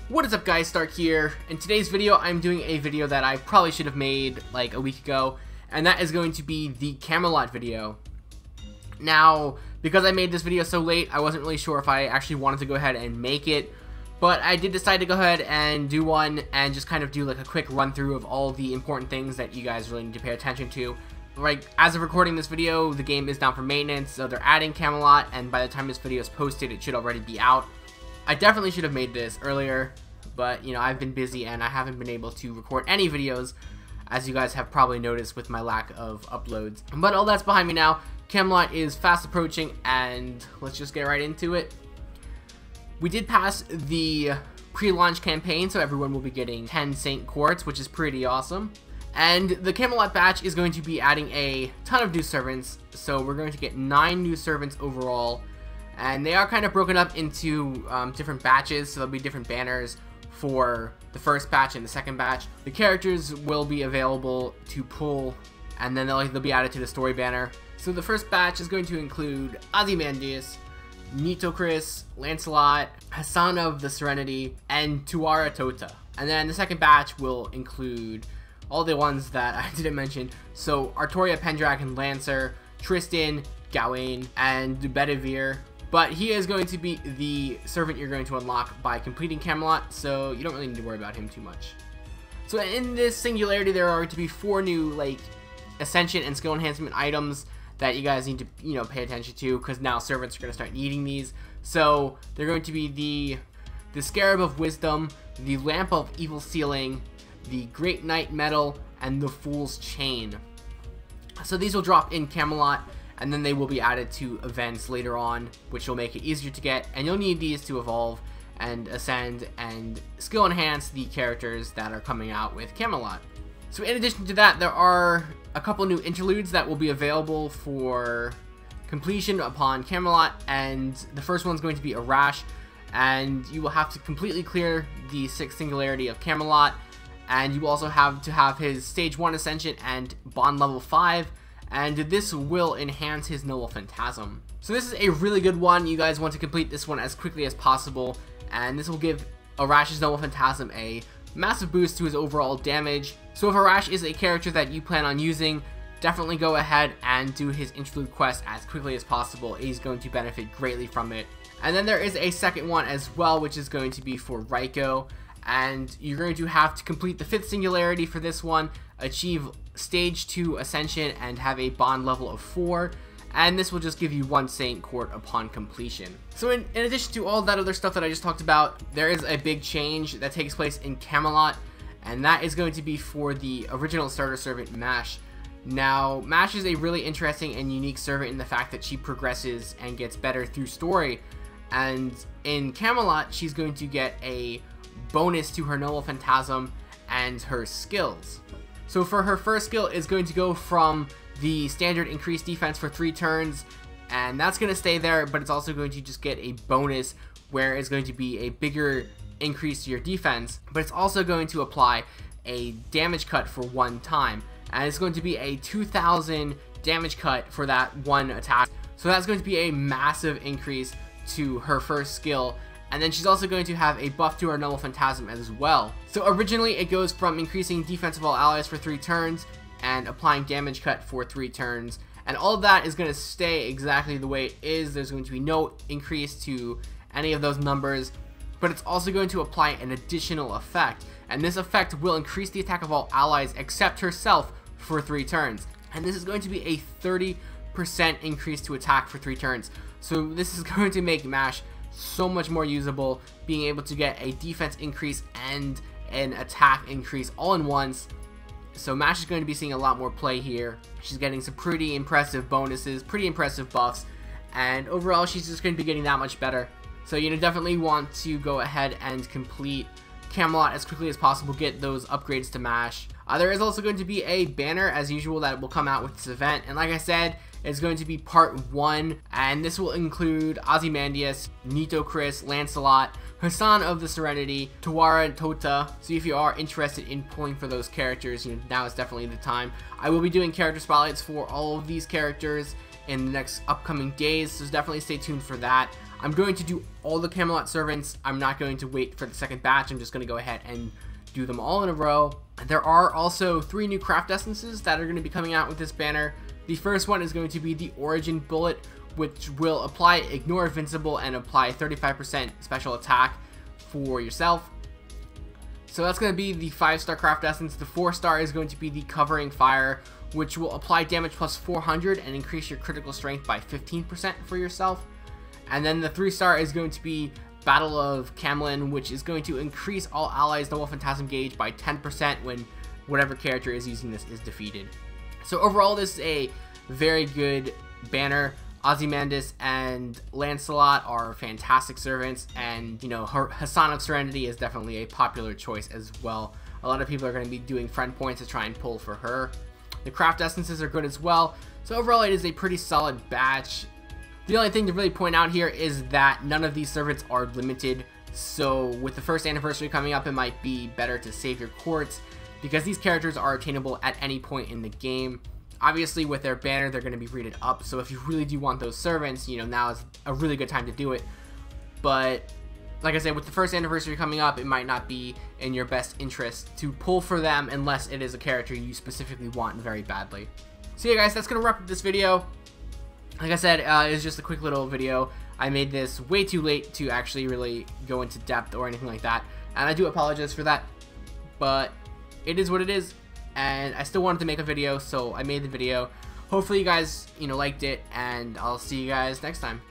What is up guys, Stark here. In today's video, I'm doing a video that I probably should have made like a week ago, and that is going to be the Camelot video. Now, because I made this video so late, I wasn't really sure if I actually wanted to go ahead and make it, but I did decide to go ahead and do one and just kind of do like a quick run through of all the important things that you guys really need to pay attention to. Like, as of recording this video, the game is down for maintenance, so they're adding Camelot, and by the time this video is posted, it should already be out. I definitely should have made this earlier, but, you know, I've been busy and I haven't been able to record any videos, as you guys have probably noticed with my lack of uploads. But all that's behind me now. Camelot is fast approaching, and let's just get right into it. We did pass the pre-launch campaign, so everyone will be getting 10 Saint Quartz, which is pretty awesome. And the Camelot batch is going to be adding a ton of new servants, so we're going to get 9 new servants overall. And they are kind of broken up into different batches, so there'll be different banners for the first batch and the second batch. The characters will be available to pull, and then they'll be added to the story banner. So the first batch is going to include Ozymandias, Nitocris, Lancelot, Hassan of the Serenity, and Tuara Tota. And then the second batch will include all the ones that I didn't mention. So Artoria Pendragon Lancer, Tristan, Gawain, and Bedivere. But he is going to be the servant you're going to unlock by completing Camelot, so you don't really need to worry about him too much. So in this Singularity, there are to be 4 new like Ascension and skill enhancement items that you guys need to, you know, pay attention to, because now servants are going to start needing these. So they're going to be the Scarab of Wisdom, the Lamp of Evil Sealing, the Great Knight Medal, and the Fool's Chain. So these will drop in Camelot, and then they will be added to events later on, which will make it easier to get, and you'll need these to evolve and ascend and skill enhance the characters that are coming out with Camelot. So in addition to that, there are a couple new interludes that will be available for completion upon Camelot, and the first one's going to be Arash, and you will have to completely clear the 6th Singularity of Camelot, and you also have to have his stage 1 Ascension and bond level 5, and this will enhance his Noble Phantasm. So this is a really good one. You guys want to complete this one as quickly as possible, and this will give Arash's Noble Phantasm a massive boost to his overall damage. So if Arash is a character that you plan on using, definitely go ahead and do his interlude quest as quickly as possible. He's going to benefit greatly from it. And then there is a second one as well, which is going to be for Raiko, and you're going to have to complete the 5th Singularity for this one, achieve stage 2 Ascension, and have a bond level of 4, and this will just give you 1 Saint Court upon completion. So in addition to all that other stuff that I just talked about, there is a big change that takes place in Camelot, and that is going to be for the original starter servant Mash. Now, Mash is a really interesting and unique servant in the fact that she progresses and gets better through story, and in Camelot she's going to get a bonus to her Noble Phantasm and her skills. So for her first skill is going to go from the standard increased defense for 3 turns, and that's going to stay there, but it's also going to just get a bonus where it's going to be a bigger increase to your defense, but it's also going to apply a damage cut for 1 time, and it's going to be a 2000 damage cut for that 1 attack. So that's going to be a massive increase to her first skill. And then she's also going to have a buff to her Noble Phantasm as well. So originally it goes from increasing defense of all allies for 3 turns and applying damage cut for 3 turns. And all of that is going to stay exactly the way it is. There's going to be no increase to any of those numbers. But it's also going to apply an additional effect. And this effect will increase the attack of all allies except herself for 3 turns. And this is going to be a 30% increase to attack for 3 turns. So this is going to make Mash so much more usable, being able to get a defense increase and an attack increase all in once. So Mash is going to be seeing a lot more play here. She's getting some pretty impressive bonuses, pretty impressive buffs, and overall she's just going to be getting that much better. So you definitely want to go ahead and complete Camelot as quickly as possible, get those upgrades to Mash. There is also going to be a banner as usual that will come out with this event, and like I said, it's going to be part 1, and this will include Ozymandias, Nitocris, Lancelot, Hassan of the Serenity, Tuara Tota. So if you are interested in pulling for those characters, now is definitely the time. I will be doing character spotlights for all of these characters in the next upcoming days, so definitely stay tuned for that. I'm going to do all the Camelot servants. I'm not going to wait for the second batch. I'm just going to go ahead and do them all in a row. There are also 3 new craft essences that are going to be coming out with this banner. The first one is going to be the Origin Bullet, which will apply Ignore Invincible and apply 35% special attack for yourself. So that's going to be the 5-star craft essence. The 4-star is going to be the Covering Fire, which will apply damage plus 400 and increase your critical strength by 15% for yourself. And then the 3-star is going to be Battle of Camelot, which is going to increase all allies double phantasm gauge by 10% when whatever character is using this is defeated. So overall, this is a very good banner. Ozymandias and Lancelot are fantastic servants, and you know, Hassan of Serenity is definitely a popular choice as well. A lot of people are going to be doing friend points to try and pull for her. The craft essences are good as well. So overall, it is a pretty solid batch. The only thing to really point out here is that none of these servants are limited. So with the first anniversary coming up, it might be better to save your courts because these characters are attainable at any point in the game. Obviously, with their banner, they're going to be rated up. So if you really do want those servants, you know, now is a really good time to do it. But like I said, with the first anniversary coming up, it might not be in your best interest to pull for them unless it is a character you specifically want very badly. So yeah, guys, that's going to wrap up this video. Like I said, it's just a quick little video. I made this way too late to actually really go into depth or anything like that, and I do apologize for that, but it is what it is, and I still wanted to make a video, so I made the video. Hopefully you guys, you know, liked it, and I'll see you guys next time.